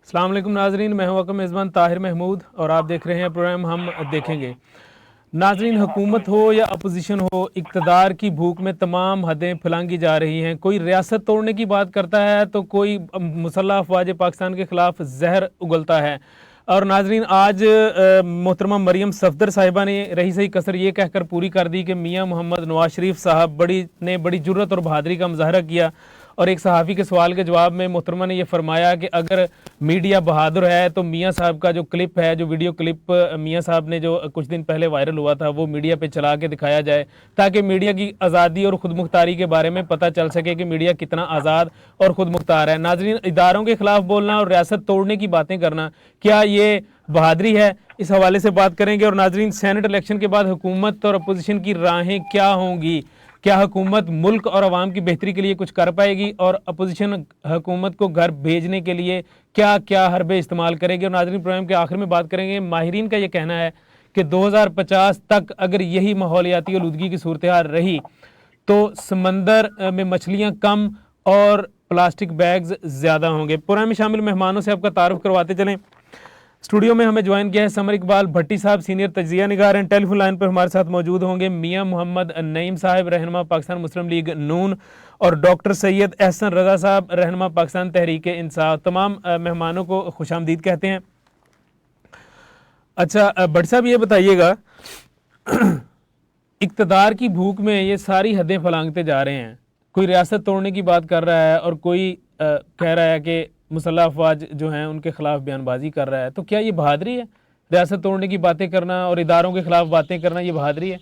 السلام علیکم ناظرین، میں ہوں آپ کا میزبان طاہر محمود اور آپ دیکھ رہے ہیں پروگرام ہم دیکھیں گے۔ ناظرین، حکومت ہو یا اپوزیشن ہو، اقتدار کی بھوک میں تمام حدیں پھلانگی جا رہی ہیں۔ کوئی ریاست توڑنے کی بات کرتا ہے تو کوئی مسلح افواج پاکستان کے خلاف زہر اگلتا ہے۔ اور ناظرین، آج محترمہ مریم صفدر صاحبہ نے رہی صحیح کسر یہ کہہ کر پوری کر دی کہ میاں محمد نواز شریف صاحب نے بڑی جرت اور بہادری کا مظاہرہ کیا، اور ایک صحافی کے سوال کے جواب میں محترمہ نے یہ فرمایا کہ اگر میڈیا بہادر ہے تو میاں صاحب کا جو کلپ ہے، جو ویڈیو کلپ میاں صاحب نے جو کچھ دن پہلے وائرل ہوا تھا، وہ میڈیا پہ چلا کے دکھایا جائے تاکہ میڈیا کی آزادی اور خود مختاری کے بارے میں پتہ چل سکے کہ میڈیا کتنا آزاد اور خود مختار ہے۔ ناظرین، اداروں کے خلاف بولنا اور ریاست توڑنے کی باتیں کرنا، کیا یہ بہادری ہے؟ اس حوالے سے بات کریں گے۔ اور ناظرین، سینٹ الیکشن کے بعد حکومت اور اپوزیشن کی راہیں کیا ہوں گی؟ کیا حکومت ملک اور عوام کی بہتری کے لیے کچھ کر پائے گی، اور اپوزیشن حکومت کو گھر بھیجنے کے لیے کیا کیا حربے استعمال کرے گی؟ اور ناظرین، پروگرام کے آخر میں بات کریں گے۔ ماہرین کا یہ کہنا ہے کہ 2050 تک اگر یہی ماحولیاتی آلودگی کی صورتحال رہی تو سمندر میں مچھلیاں کم اور پلاسٹک بیگز زیادہ ہوں گے۔ پروگرام میں شامل مہمانوں سے آپ کا تعارف کرواتے چلیں۔ اسٹوڈیو میں ہمیں جوائن کیا ہے سمر اقبال بھٹی صاحب، سینئر تجزیہ نگار ہیں۔ ٹیلی فون لائن پر ہمارے ساتھ موجود ہوں گے میاں محمد نعیم صاحب، رہنما پاکستان مسلم لیگ نون، اور ڈاکٹر سید احسن رضا صاحب، رہنما پاکستان تحریک انصاف۔ تمام مہمانوں کو خوش آمدید کہتے ہیں۔ اچھا بھٹی صاحب، یہ بتائیے گا، اقتدار کی بھوک میں یہ ساری حدیں پھلانگتے جا رہے ہیں، کوئی ریاست توڑنے کی بات کر رہا ہے اور کوئی کہہ رہا ہے کہ مسلح افواج جو ہیں ان کے خلاف بیان بازی کر رہا ہے، تو کیا یہ بہادری ہے؟ ریاست توڑنے کی باتیں کرنا اور اداروں کے خلاف باتیں کرنا، یہ بہادری ہے؟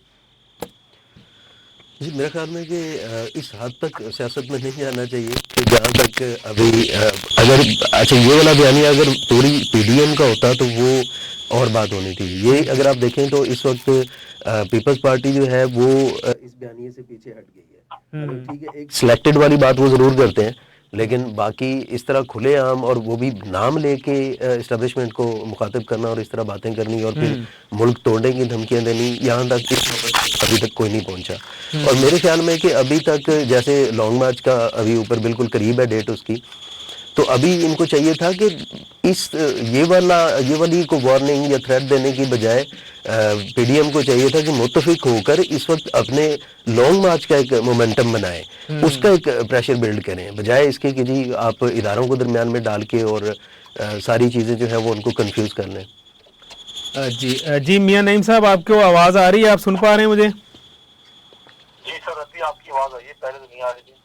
جی، میرے خیال میں کہ اس حد تک سیاست میں نہیں آنا چاہیے کہ جہاں تک ابھی اگر اچھا یہ والا بیانیہ اگر پوری پی ڈی ایم کا ہوتا تو وہ اور بات ہونی تھی۔ یہ اگر آپ دیکھیں تو اس وقت پیپلز پارٹی جو ہے وہ اس بیانیے سے پیچھے ہٹ گئی ہے۔ ٹھیک ہے، ایک سلیکٹڈ والی بات وہ ضرور کرتے ہیں، لیکن باقی اس طرح کھلے عام اور وہ بھی نام لے کے اسٹیبلشمنٹ کو مخاطب کرنا اور اس طرح باتیں کرنی اور پھر ملک توڑنے کی دھمکیاں دینی، یہاں تک ابھی تک کوئی نہیں پہنچا۔ اور میرے خیال میں کہ ابھی تک جیسے لانگ مارچ کا ابھی اوپر بالکل قریب ہے ڈیٹ اس کی، تو ابھی ان کو چاہیے تھا کہ یہ والی کو وارننگ یا تھریٹ دینے کی بجائے پی ڈی ایم کو چاہیے تھا کہ متفق ہو کر اس وقت اپنے لانگ مارچ کا ایک مومنٹم بنائیں، اس کا ایک پریشر بلڈ کریں، بجائے اس کے کہ جی آپ اداروں کو درمیان میں ڈال کے اور ساری چیزیں جو ہیں وہ ان کو کنفیوز کر لیں۔ جی میاں نعیم صاحب، آپ کو آواز آ رہی ہے؟ آپ سن پا رہے ہیں مجھے؟ جی سر، ابھی آپ کی آواز آئی ہے، پہلے تو نہیں آ رہی تھی۔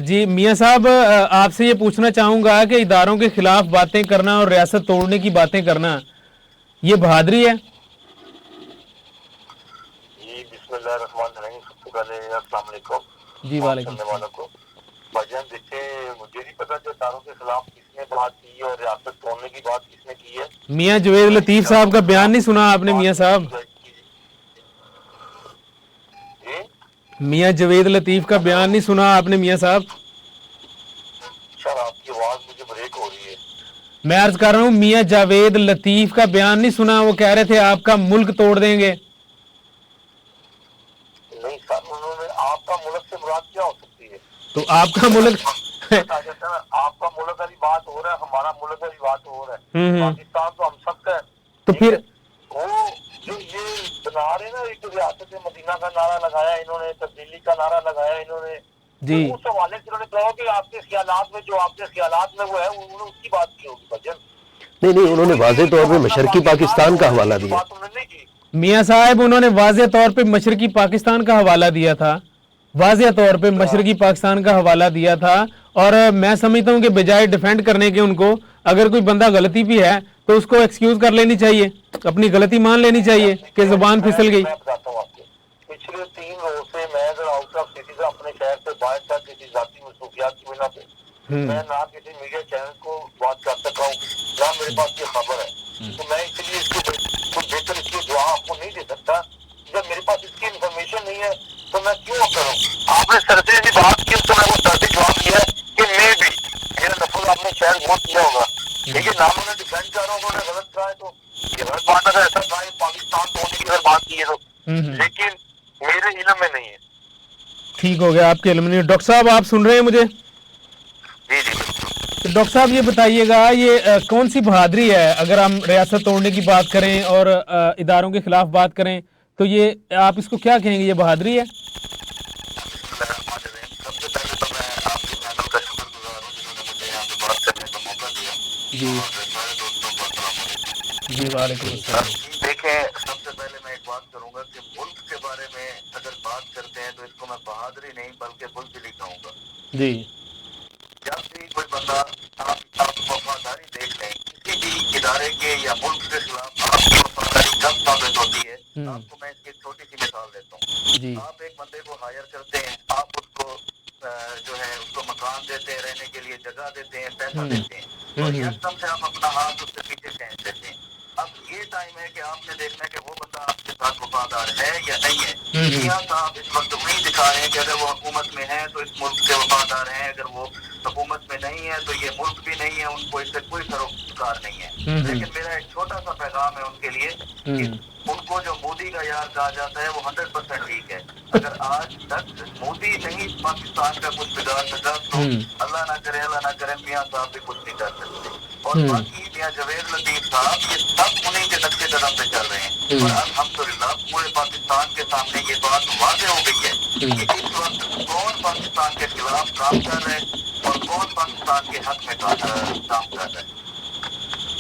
جی میاں صاحب، آپ سے یہ پوچھنا چاہوں گا کہ اداروں کے خلاف باتیں کرنا اور ریاست توڑنے کی باتیں کرنا، یہ بہادری ہے؟ جی بسم اللہ الرحمن الرحیم۔ سب سے پہلے السلام علیکم جی تمام وعلیکم سننے السلام۔ والوں کو۔ بھائی جان دیکھیں، مجھے نہیں پتا کہ اداروں کے خلاف کس نے بات کی ہے اور ریاست توڑنے کی بات کس نے کی ہے۔ میاں جوید لطیف صاحب کا بیان نہیں سنا آپ نے میاں صاحب؟ میاں جوید لطیف کا بیان نہیں سنا آپ نے میاں صاحب؟ سر آپ کی آواز مجھے بریک ہو رہی ہے۔ میں عرض کر رہا ہوں، میاں جاوید لطیف کا بیان نہیں سنا؟ وہ کہہ رہے تھے آپ کا ملک توڑ دیں گے۔ نہیں سر، انہوں نے آپ کا ملک سے مراد کیا ہو سکتی ہے؟ تو آپ کا ملک آپ کا ملک والی بات ہو رہا ہے، ہمارا ملک والی بات ہو رہا ہے۔ پاکستان تو ہم سب کا ہے۔ تو پھر وہ جو یہ بنا رہے نا، ایک ریاست مدینہ کا نعرہ لگایا انہوں نے، تبدیلی کا نعرہ لگایا انہوں نے، جی اس حوالے سے انہوں نے کہا کہ آپ کے خیالات میں جو آپ کے خیالات میں وہ ہے، انہوں نے اس کی بات کی ہوگی۔ بھجن نہیں، انہوں نے واضح طور پہ مشرقی پاکستان کا حوالہ دیا۔ بات انہوں نے نہیں کی۔ میاں صاحب، انہوں نے واضح طور پہ مشرقی پاکستان کا حوالہ دیا تھا، واضح طور پہ مشرقی پاکستان کا حوالہ دیا تھا۔ اور میں سمجھتا ہوں کہ بجائے ڈیفینڈ کرنے کے ان کو، اگر کوئی بندہ غلطی بھی ہے تو اس کو ایکسکیوز کر لینی چاہیے، اپنی غلطی مان لینی چاہیے کہ زبان پھسل گئی۔ میں بتاتا ہوں آپ کو، پچھلے 3 روز سے میں اگر آؤٹ آف سٹی سے اپنے شہر سے باہر تھا کسی ذاتی مصروفیات کی وجہ سے، میں نہ کسی میڈیا چینل کو بات کر سکا ہوں، نہ میرے پاس یہ خبر ہے، تو میں اس لیے اس کو کچھ بہتر اس کی دعا آپ کو نہیں دے سکتا۔ جب میرے پاس اس کی انفارمیشن نہیں ہے تو میں کیوں کروں؟ آپ نے سرسری بھی بات کی تو میں وہ سرسری جواب دیا کہ میں بھی میرا نفل آپ نے شاید بہت کیا ہوگا، لیکن نہ انہوں نے ڈیفینڈ کر رہا ہوں، انہوں نے غلط کہا ہے تو یہ غلط بات اگر ایسا کہا ہے پاکستان توڑنے کی اگر بات کی ہے تو، لیکن میرے علم میں نہیں ہے۔ ٹھیک ہو گیا، آپ کے علم نہیں۔ ڈاکٹر صاحب، آپ سن رہے ہیں مجھے؟ جی جی۔ डॉक्टर साहब ये बताइएगा, ये कौन सी बहादुरी है? अगर हम रियासत तोड़ने की बात करें और इदारों के खिलाफ बात करें तो ये आप इसको क्या कहेंगे, ये बहादुरी है? सबसे पहले तो मैं आपके चैनल का शुक्रगुजार हूँ जिन्होंने मुझे यहाँ पे बात करने का मौका दिया। जी और सारे दोस्तों को अस्सलाम वालेकुम। जी वालेकुम अस्सलाम। देखें, सबसे पहले मैं एक बात करूंगा कि मुल्क के बारे में अगर बात करते हैं तो इसको मैं बहादुरी नहीं बल्कि बुज़दिली कहूँगा। जी जब भी कोई बंदा आप वफादारी देख लें किसी भी इदारे के या मुल्क के खिलाफ, आपकी वफादारी कब साबित होती है? आपको मैं इसकी एक छोटी सी मिसाल देता हूँ। जी आप एक बंदे को हायर करते हैं, आप उसको जो है उसको मकान देते हैं, रहने के लिए जगह देते हैं, पैसा देते हैं, और एकदम से आप अपना हाथ उससे पीछे खींच देते हैं। अब ये टाइम है कि आपने देखना है कि वो बंदा आपके साथ वफादार है या नहीं है। मियां साहब इस वक्त वही दिखा रहे हैं कि अगर वो हुकूमत में है तो इस मुल्क के वफादार हैं, अगर वो हुकूमत में नहीं है तो ये मुल्क भी नहीं है, उनको इससे कोई सरोकार नहीं है। लेकिन मेरा एक छोटा सा पैगाम है उनके लिए कि उनको जो मोदी का यार कहा जाता है वो 100% ठीक है। अगर आज तक मोदी नहीं पाकिस्तान का कुछ बिगाड़ सका तो अल्लाह ना करे मियां साहब भी कुछ नहीं कर सकते। और बाकी मियां जवेद लतीफ साहब ये सब उन्हीं के नक्शे कदम पे चल रहे हैं। और अल्हम्दुलिल्लाह पूरे पाकिस्तान के सामने ये बात वाज़ेह हो गई है कि इस वक्त कौन पाकिस्तान के खिलाफ काम कर रहे हैं और कौन पाकिस्तान के हक में काम कर रहा है।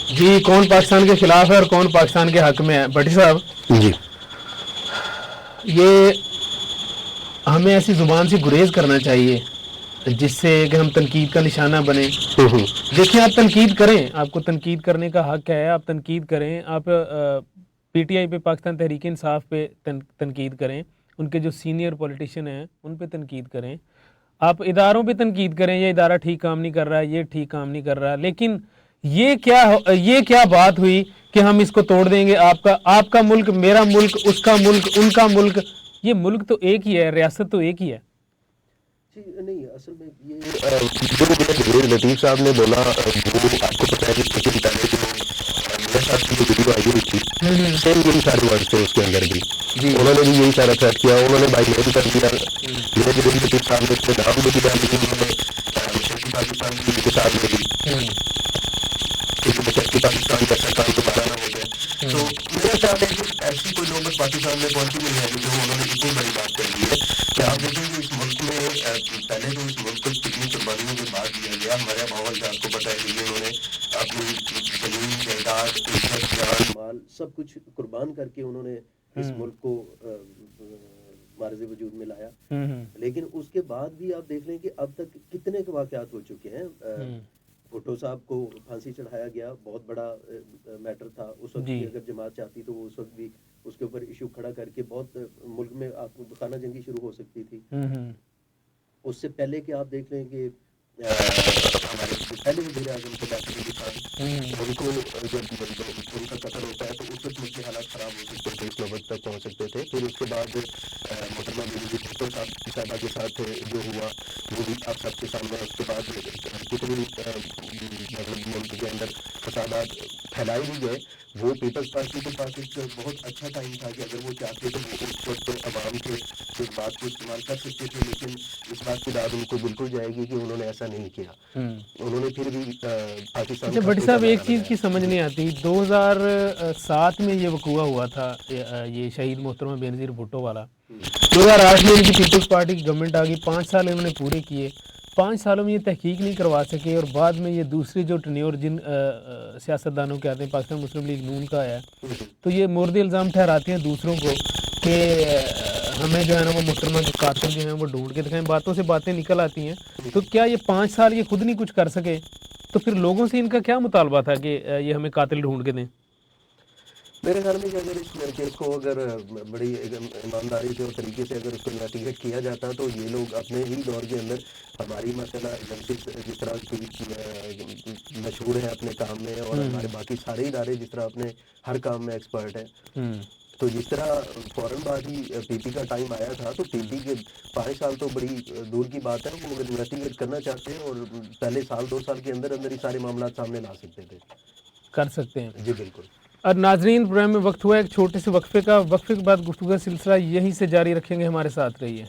जी, कौन पाकिस्तान के खिलाफ है और कौन पाकिस्तान के हक में है? भट्टी साहब जी, ये हमें ऐसी जुबान से गुरेज करना चाहिए जिससे कि हम तनकीद का निशाना बने। देखिए, आप तनकीद करें, आपको तनकीद करने का हक है, आप तनकीद करें। आप पीटीआई पे, पाकिस्तान तहरीक इंसाफ पे तनकीद करें, उनके जो सीनियर पॉलिटिशियन हैं उन पे तनकीद करें, आप इदारों पे तनकीद करें, ये इदारा ठीक काम नहीं कर रहा है, ये ठीक काम नहीं कर रहा है। लेकिन ये क्या बात हुई कि हम इसको तोड़ देंगे, आपका मुल्क, मेरा मुल्क, उसका मुल्क, उनका मुल्क, ये मुल्क तो एक ही है, रियासत तो एक ही है। नहीं, असल में ये जो जवेद लतीफ साहब ने बोला वो आपको पता है कि कुछ दिन पहले जो मेरे साथ की जो वीडियो आई हुई थी, सेम यही सारे वर्ड थे उसके अंदर भी। उन्होंने भी यही सारा थ्रेट किया, उन्होंने भाई मेल कर दिया, मेरे जवेद लतीफ साहब ने उसके नाम भी दिया, लेकिन उन्होंने पाकिस्तान की के साथ में दी कि पाकिस्तान जैसा काम दोबारा ना हो जाए। तो मेरे ख्याल है कि ऐसी कोई नौबत पाकिस्तान में पहुंची नहीं है जो उन्होंने इतनी बड़ी बात कर दी है कि आप देखेंगे इस मुल्क में पहले तो इस मुल्क को कितनी कुर्बानियों के बाद दिया गया। हमारे माहौल से आपको पता है कि उन्होंने अपनी जमीन, जायदाद, इज्जत, जान, माल सब कुछ कुर्बान करके उन्होंने इस मुल्क को मारज़े वजूद में लाया। लेकिन उसके बाद भी आप देख लें कि अब तक कितने के वाक़यात हो चुके हैं। भुट्टो साहब को फांसी चढ़ाया गया, बहुत बड़ा मैटर था उस वक्त भी। अगर जमात चाहती तो वो उस वक्त भी उसके ऊपर इशू खड़ा करके बहुत मुल्क में आपको खाना जंगी शुरू हो सकती थी। उससे पहले कि आप देख लें कि हमारे पहले वज़ीर आज़म थे डॉक्टर अली खान, उनको जब उनका कत्ल होता है तो उस वक्त मुल्क के हालात ख़राब हो सकते थे, इस नौबत तक पहुँच सकते थे। फिर उसके बाद मोहतरमा बेनज़ीर भुट्टो साहबा के साथ जो हुआ वो भी आप सबके सामने। उसके बाद कितनी मुल्क के अंदर फसादात फैलाए भी गए। वो पीपल्स पार्टी के पास एक बहुत अच्छा टाइम था कि अगर वो चाहते तो वो उस वक्त आवाम के इस बात को इस्तेमाल कर सकते थे, लेकिन इस बात की दाद उनको बिल्कुल जाएगी कि उन्होंने ऐसा नहीं किया। उन्होंने फिर भी पाकिस्तान। अच्छा भट्टी साहब, एक चीज़ की समझ नहीं आती, 2007 में ये वक़ूआ हुआ था, ये शहीद मोहतरमा बेनज़ीर भुट्टो वाला। 2008 में इनकी पीपल्स पार्टी की गवर्नमेंट आ गई, 5 साल इन्होंने पूरे किए, 5 सालों में ये तहकीक नहीं करवा सके, और बाद में ये दूसरी जो टन्योर जिन सियासतदानों के आते हैं, पाकिस्तान मुस्लिम लीग नून का है, तो ये मोर्दे इल्ज़ाम ठहराते हैं दूसरों को कि हमें जो है ना वो मोहतरमा के कातिल जो हैं वो ढूंढ के दिखाएं। बातों से बातें निकल आती हैं। तो क्या ये 5 साल ये खुद नहीं कुछ कर सके, तो फिर लोगों से इनका क्या मुतालबा था कि ये हमें कातिल ढूंढ के दें? मेरे ख्याल में कि अगर इस केस को अगर बड़ी ईमानदारी से और तरीके से अगर उसको इन्वेस्टिगेट किया जाता तो ये लोग अपने ही दौर के अंदर हमारी मसला जिस तरह की मशहूर है अपने काम में, और हमारे बाकी सारे इदारे जिस तरह अपने हर काम में एक्सपर्ट हैं, तो जिस तरह फौरन बाद ही पीपी का टाइम आया था, तो पीपी के 5 साल तो बड़ी दूर की बात है। वो अगर इन्वेस्टिगेट करना चाहते हैं और पहले साल 2 साल के अंदर अंदर ही सारे मामला सामने ला सकते थे, कर सकते हैं। जी बिल्कुल। और नाजरीन, प्रोग्राम में वक्त हुआ एक छोटे से वक्फे का। वक्फे के बाद गुफ्तगू का सिलसिला यहीं से जारी रखेंगे, हमारे साथ रहिए।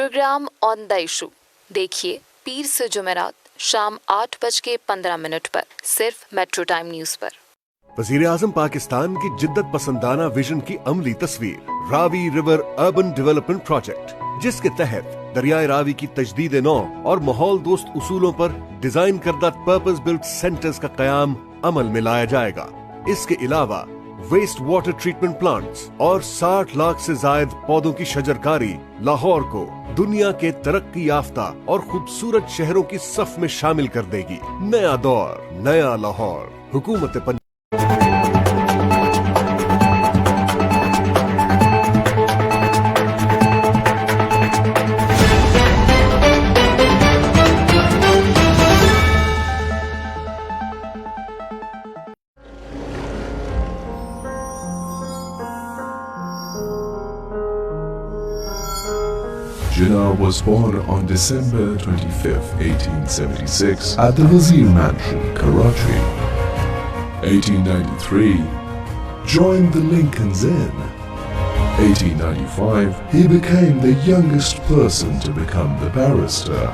प्रोग्राम ऑन द इशू देखिए पीर से जुमेरात शाम 8:15 पर सिर्फ मेट्रो टाइम न्यूज पर। वज़ीर-ए-आज़म पाकिस्तान की जिद्दत पसंदाना विजन की अमली तस्वीर Ravi river urban development project, जिसके तहत दरियाए रावी की तजदीद नौ और माहौल दोस्त उसूलों पर डिजाइन करदा पर्पस बिल्ट सेंटर्स का कयाम अमल में लाया जाएगा। इसके अलावा वेस्ट वाटर ट्रीटमेंट प्लांट्स और 60 लाख से जायद पौधों की शजरकारी लाहौर को दुनिया के तरक्की याफ्ता और खूबसूरत शहरों की सफ में शामिल कर देगी। नया दौर, नया लाहौर। हुकूमत Punjab. Jinnah was born on December 25, 1876 at the Wazir Mansion, Karachi. 1893, joined the Lincoln's Inn. 1895, he became the youngest person to become the barrister.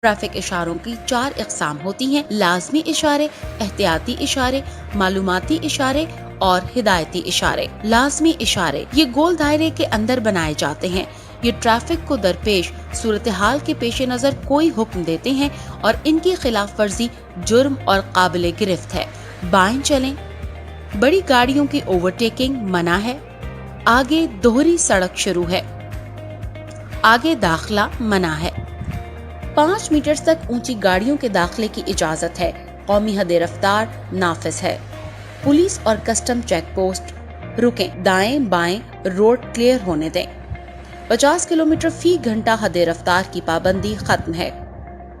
Traffic इशारों की 4 इकसाम होती हैं: लाजमी इशारे, एहतियाती इशारे, मालूमाती इशारे और हिदायती इशारे। लाजमी इशारे ये गोल दायरे के अंदर बनाए जाते हैं। ये ट्रैफिक को दरपेश सूरत हाल के पेश नज़र कोई हुक्म देते हैं और इनकी खिलाफ वर्जी जुर्म और काबिल गिरफ्त है। बाएं चलें, बड़ी गाड़ियों की ओवरटेकिंग मना है, आगे दोहरी सड़क शुरू है, आगे दाखला मना है, 5 मीटर तक ऊंची गाड़ियों के दाखिले की इजाजत है। कौमी हद रफ्तार नाफिज है। पुलिस और कस्टम चेक पोस्ट रुकें, दाएं बाएं रोड क्लियर होने दें। 50 किलोमीटर फी घंटा हद रफ्तार की पाबंदी खत्म है।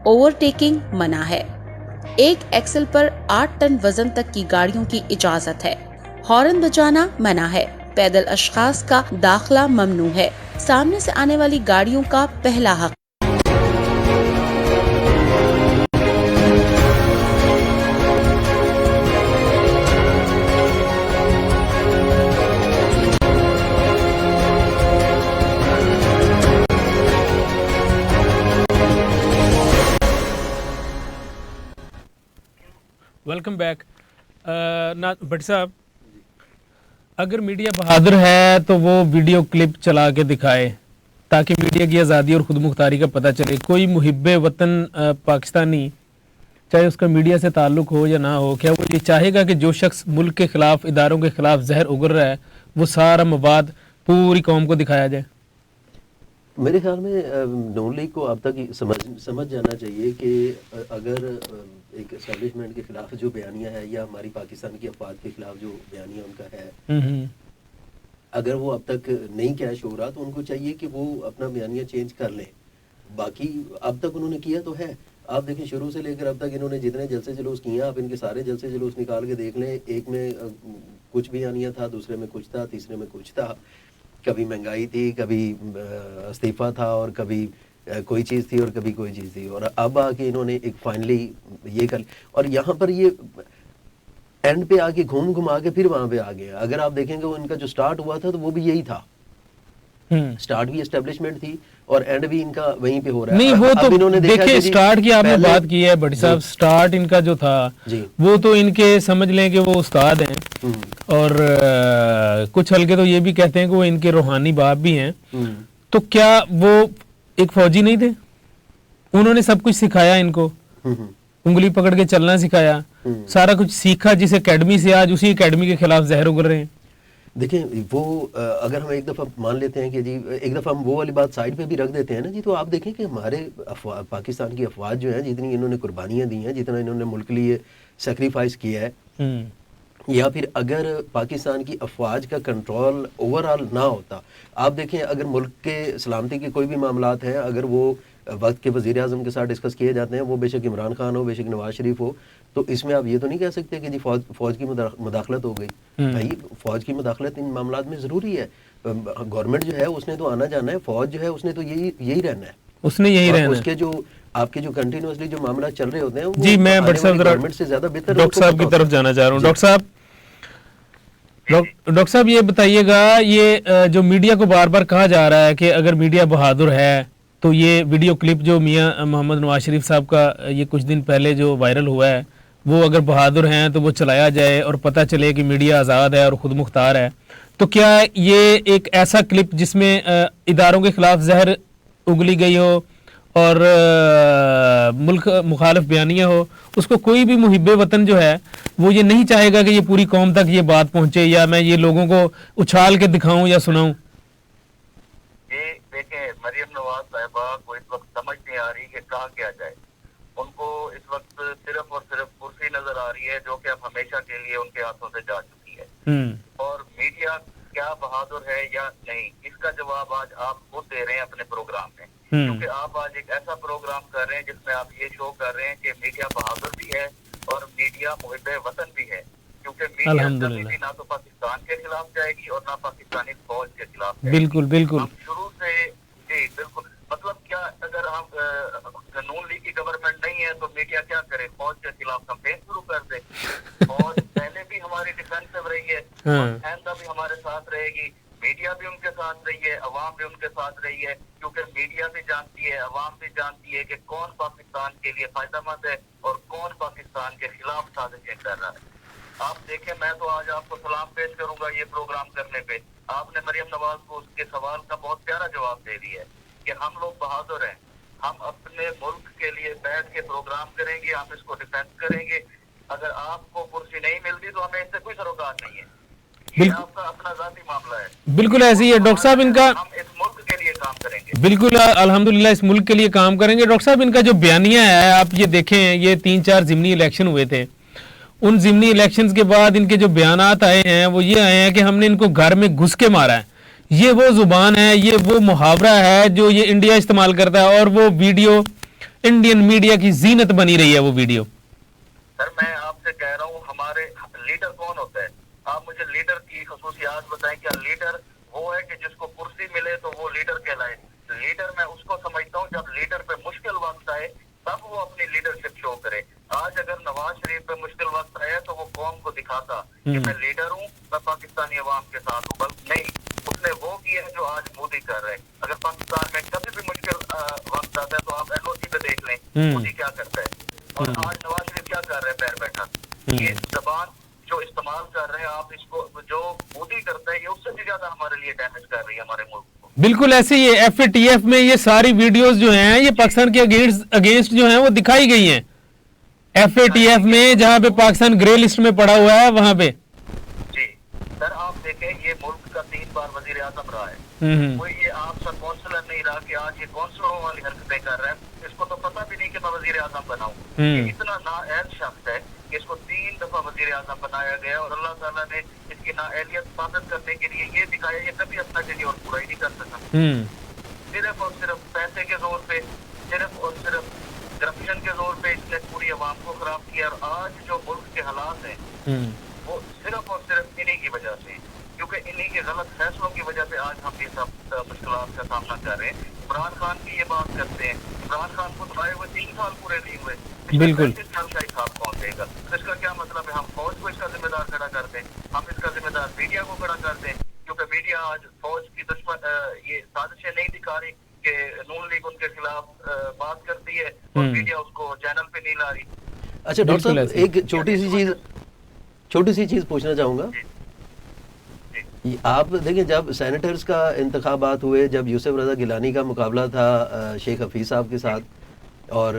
ओवरटेकिंग मना है। एक एक्सल पर 8 टन वजन तक की गाड़ियों की इजाजत है। हॉर्न बजाना मना है। पैदल अशखास का दाखिला ममनू है। सामने से आने वाली गाड़ियों का पहला हक। Welcome back. भट्ट साहब, अगर मीडिया बहादुर है तो वो वीडियो क्लिप चला के दिखाए ताकि मीडिया की आज़ादी और खुद मुख्तारी का पता चले। कोई मुहिब्बे वतन पाकिस्तानी, चाहे उसका मीडिया से ताल्लुक हो या ना हो, क्या वो ये चाहेगा कि जो शख्स मुल्क के खिलाफ, इदारों के खिलाफ जहर उगल रहा है, वो सारा मवाद पूरी कौम को दिखाया जाए? मेरे ख्याल में नून लीग को अब तक समझ जाना चाहिए कि अगर एक एस्टेब्लिशमेंट के खिलाफ जो बयानिया है या हमारी पाकिस्तान की अफवाद के खिलाफ जो बयानिया उनका है, अगर वो अब तक नहीं कैश हो रहा तो उनको चाहिए कि वो अपना बयानिया चेंज कर लें। बाकी अब तक उन्होंने किया तो है। आप देखें शुरू से लेकर अब तक इन्होंने जितने जलसे जुलूस किए, आप इनके सारे जलसे जुलूस निकाल के देख लें, एक में कुछ बयानिया था, दूसरे में कुछ था, तीसरे में कुछ था। कभी महंगाई थी, कभी इस्तीफा था, और कभी कोई चीज़ थी और कभी कोई चीज़ थी। और अब आके इन्होंने एक फाइनली ये कर, और यहाँ पर ये एंड पे आके घूम घुमा के फिर वहां पे आ गए। अगर आप देखेंगे वो इनका जो स्टार्ट हुआ था तो वो भी यही था। स्टार्ट भी एस्टेब्लिशमेंट थी और एंड भी इनका वहीं पे हो रहा है। नहीं, वो तो देखिए स्टार्ट की आपने बात की है भट्ट साहब, स्टार्ट इनका जो था वो तो इनके समझ लें कि वो उस्ताद हैं और कुछ हल्के तो ये भी कहते हैं कि वो इनके रूहानी बाप भी हैं। तो क्या वो एक फौजी नहीं थे? उन्होंने सब कुछ सिखाया इनको, उंगली पकड़ के चलना सिखाया, सारा कुछ सीखा, जिस एकेडमी से आज उसी एकेडमी के खिलाफ जहर उगल रहे हैं। देखें वो अगर हम एक दफ़ा मान लेते हैं कि जी एक दफ़ा हम वो वाली बात साइड पे भी रख देते हैं ना जी, तो आप देखें कि हमारे पाकिस्तान की अफवाज जो हैं, जितनी इन्होंने कुर्बानियाँ दी हैं, जितना इन्होंने मुल्क के लिए सेक्रीफाइस किया है, या फिर अगर पाकिस्तान की अफवाज का कंट्रोल ओवरऑल ना होता, आप देखें अगर मुल्क के सलामती के कोई भी मामलात हैं, अगर वो वक्त के वज़ीर आज़म के साथ डिस्कस किए जाते हैं, वो बेशक इमरान खान हो, बेशक नवाज शरीफ हो, तो इसमें आप ये तो नहीं कह सकते कि जी फौज की मुदाखलत हो गई। भाई फौज की मुदाखलत इन मामलात में ज़रूरी है। गवर्नमेंट जो है उसने तो आना जाना है, फौज जो है उसने तो यही रहना है, उसने यही रहना है। उसके जो आपके जो कंटिन्यूसली जो मामला चल रहे होते हैं, जी मैं भट्ट साहब गवर्नमेंट से ज़्यादा बेहतर डॉक्टर साहब की तरफ जाना चाह रहा हूँ। डॉक्टर साहब, डॉक्टर साहब ये बताइएगा, ये जो मीडिया को बार बार कहा जा रहा है कि अगर मीडिया बहादुर है तो ये वीडियो क्लिप जो मियां मोहम्मद नवाज शरीफ साहब का ये कुछ दिन पहले जो वायरल हुआ है, वो अगर बहादुर हैं तो वो चलाया जाए और पता चले कि मीडिया आज़ाद है और ख़ुद मुख्तार है, तो क्या ये एक ऐसा क्लिप जिसमें इदारों के खिलाफ जहर उगली गई हो और मुल्क मुखालिफ बयानियाँ हो, उसको कोई भी मुहिब्बे वतन जो है वो ये नहीं चाहेगा कि ये पूरी कौम तक ये बात पहुंचे या मैं ये लोगों को उछाल के दिखाऊं या सुनाऊं? ये देखें, मरियम नवाज साहिबा को इस वक्त समझ नहीं आ रही कि कहाँ क्या जाए। उनको इस वक्त सिर्फ और सिर्फ कुर्सी नजर आ रही है, जो कि अब हमेशा के लिए उनके हाथों से जा चुकी है। और मीडिया क्या बहादुर है या नहीं, इसका जवाब आज आप खुद दे रहे हैं अपने प्रोग्राम में, क्योंकि आप आज एक ऐसा प्रोग्राम कर रहे हैं जिसमें आप ये शो कर रहे हैं कि मीडिया बहादुर भी है और मीडिया मुहिब्बे वतन भी है, क्योंकि मीडिया कभी भी ना तो पाकिस्तान के खिलाफ जाएगी और ना पाकिस्तानी फौज के खिलाफ जाएगी। बिल्कुल बिल्कुल हम शुरू से जी बिल्कुल, मतलब क्या अगर हम नून लीग की गवर्नमेंट नहीं है तो मीडिया क्या करे, फौज के खिलाफ कैंपेन शुरू कर दे। फौज पहले भी हमारी डिफेंसिव रही है, आइंदा भी हमारे साथ रहेगी, मीडिया भी उनके साथ रही है, अवाम भी उनके साथ रही है, क्योंकि मीडिया भी जानती है, अवाम भी जानती है कि कौन पाकिस्तान के लिए फायदेमंद है और कौन पाकिस्तान के खिलाफ साजिशें कर रहा है। आप देखें, मैं तो आज आपको सलाम पेश करूंगा ये प्रोग्राम करने पे। आपने मरियम नवाज को उसके सवाल का बहुत प्यारा जवाब दे दिया है कि हम लोग बहादुर हैं, हम अपने मुल्क के लिए बैठ के प्रोग्राम करेंगे, हम इसको डिफेंस करेंगे। अगर आपको कुर्सी नहीं मिलती तो हमें इससे कोई सरोकार नहीं है, ये आपका अपना जाती मामला है। बिल्कुल ऐसे ही है डॉक्टर साहब, इनका हम इस मुल्क के लिए काम करेंगे, बिल्कुल अल्हम्दुलिल्लाह इस मुल्क के लिए काम करेंगे। डॉक्टर साहब, इनका जो बयानिया है, आप ये देखें, ये 3-4 ज़िमनी इलेक्शन हुए थे, उन ज़िमनी इलेक्शंस के बाद इनके जो बयानात आए हैं वो ये आए हैं कि हमने इनको घर में घुस के मारा है। ये वो जुबान है, ये वो मुहावरा है जो ये इंडिया इस्तेमाल करता है, और वो वीडियो इंडियन मीडिया की जीनत बनी रही है वो वीडियो। सर मैं आपसे कह रहा हूँ, हमारे लीडर कौन होता है? आप मुझे लीडर की खसूसियात बताएं। क्या लीडर वो है कि जिसको कुर्सी मिले तो वो लीडर कहलाए? लीडर मैं उसको समझता हूँ जब लीडर पे मुश्किल वक्त आए तब वो अपनी लीडरशिप शो करे। आज अगर नवाज शरीफ पे मुश्किल वक्त आया तो वो कौम को दिखाता कि मैं लीडर हूँ, मैं पाकिस्तानी अवाम के साथ हूँ, बल्कि नहीं, उसने वो किया है जो आज मोदी कर रहे हैं। अगर पाकिस्तान में कभी भी मुश्किल वक्त आता है तो आप एलओसी पे देख लें मोदी क्या करता है, और आज नवाज शरीफ क्या कर रहे हैं पैर बैठा। ये जबान जो इस्तेमाल कर रहे हैं आप, इसको जो मोदी करता है ये उससे भी ज्यादा हमारे लिए डैमेज कर रही है हमारे मुल्क को। बिल्कुल ऐसे ही है। FATF में ये सारी वीडियोस जो हैं ये पाकिस्तान के अगेंस्ट जो हैं वो दिखाई गई हैं। FATF में जहां पे पाकिस्तान ग्रे लिस्ट में पड़ा हुआ है वहां पे। जी सर, आप देखें, ये मुल्क का 3 बार वजीर आजम रहा है, कोई ये आप सर काउंसलर नहीं रहा कि आज ये काउंसलरों वाली हरकतें कर रहा है। इसको तो पता भी नहीं कि मैं वजीर आजम बनाऊं। ये इतना नाअहल शख्स है कि इसको 3 दफा वजीर आजम बनाया गया और अल्लाह ताला ने इसकी नाअहलियत साबित करने के लिए ये दिखाया, ये कभी अपना टेन्योर पूरा ही नहीं कर सका। सिर्फ और सिर्फ पैसे के जोर पे, सिर्फ और सिर्फ करप्शन के जोर पे इसने पूरी आवाम को खराब किया। और आज जो मुल्क के हालात हैं वो सिर्फ और सिर्फ इन्हीं की वजह से, क्योंकि इन्हीं के गलत फैसलों की वजह से आज हम ये सब मुश्किलात का सामना कर रहे हैं। इमरान खान की ये बात करते हैं, इमरान खान को आए हुए 3 साल पूरे नहीं हुए, बिल्कुल 35 साल का हिसाब कौन देगा? तो इसका क्या मतलब है? हम फौज को इसका जिम्मेदार खड़ा कर दें, हम इसका जिम्मेदार मीडिया को खड़ा कर दें, क्योंकि मीडिया आज फौज की दुश्मन ये साजिशें नहीं दिखा रही कि नून लीग उनके खिलाफ बात करती है और मीडिया उसको चैनल पे नहीं ला रही। अच्छा डॉक्टर साहब, एक छोटी सी चीज पूछना चाहूंगा। आप देखिए, जब सेनेटर्स का इंतखाबात हुए, जब यूसुफ रजा गिलानी का मुकाबला था शेख हफीज साहब के साथ, और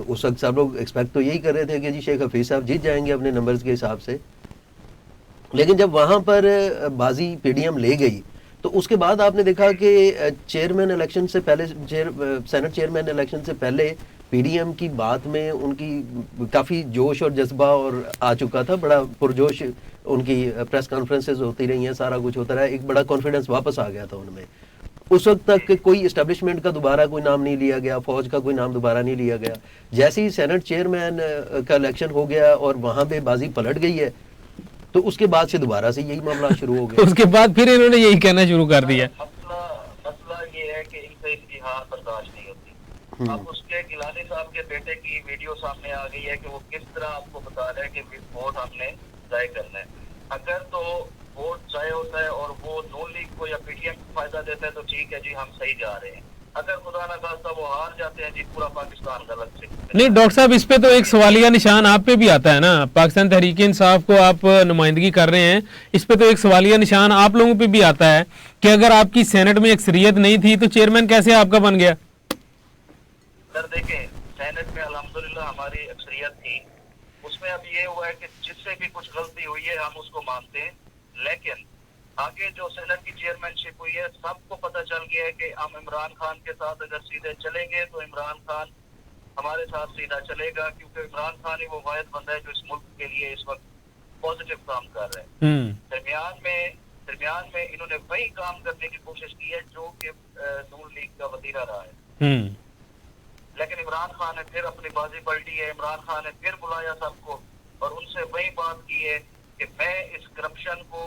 उस वक्त सब लोग एक्सपेक्ट तो यही कर रहे थे कि जी शेख हफीज साहब जीत जाएंगे अपने नंबर्स के हिसाब से, लेकिन जब वहाँ पर बाजी PDM ले गई तो उसके बाद आपने देखा कि चेयरमैन इलेक्शन से पहले, सेनेट चेयरमैन इलेक्शन से पहले PDM की बात में उनकी काफ़ी जोश और जज्बा और आ चुका था, बड़ा पुरजोश उनकी प्रेस कॉन्फ्रेंसेस होती रही हैं, सारा कुछ होता रहा, एक बड़ा कॉन्फिडेंस वापस आ गया था उनमें। उस वक्त तक कोई इस्टेब्लिशमेंट का दोबारा कोई नाम नहीं लिया गया, फौज का कोई नाम दोबारा नहीं लिया गया। जैसे ही सेनेट चेयरमैन का इलेक्शन हो गया और वहाँ पे बाजी पलट गई है, तो उसके बाद से दोबारा से यही मामला शुरू हो गया। उसके बाद फिर इन्होंने यही कहना शुरू कर दिया। मसला ये है कि इनसे इनकी हार बर्दाश्त नहीं होती। अब उसके गिलानी साहब के बेटे की वीडियो सामने आ गई है कि वो किस तरह आपको बता रहे हैं कि वोट हमने जाय करना है। अगर तो वोट जाया होता है और वो नून लीग को या पीडीएम को फायदा देता है तो ठीक है जी, हम सही जा रहे हैं। अगर खुदा ना खास्ता वो हार जाते हैं जी, पूरा पाकिस्तान गलत से। नहीं डॉक्टर साहब, इस पे तो एक सवालिया निशान आप पे भी आता है ना, पाकिस्तान तहरीक इंसाफ को आप नुमाइंदगी कर रहे हैं, इस पे तो एक सवालिया निशान आप लोगों पे भी आता है कि अगर आपकी सेनेट में अक्सरियत नहीं थी तो चेयरमैन कैसे आपका बन गया? सर देखें, सेनेट में अल्हम्दुलिल्लाह हमारी अक्सरियत थी, उसमें अब ये हुआ है कि जिससे भी कुछ गलती हुई है हम उसको मानते हैं, लेकिन आगे जो सेनेट की चेयरमैनशिप हुई है सबको पता चल गया है कि हम इमरान खान के साथ अगर सीधे चलेंगे तो इमरान खान हमारे साथ सीधा चलेगा, क्योंकि इमरान खान ही वो वाहिद बंदा है जो इस मुल्क के लिए इस वक्त पॉजिटिव काम कर रहे हैं। दरमियान में इन्होंने वही काम करने की कोशिश की है जो कि नून लीग का वतीरा रहा है, लेकिन इमरान खान ने फिर अपनी बाजी पलटी है। इमरान खान ने फिर बुलाया सबको और उनसे वही बात की है कि मैं इस करप्शन को,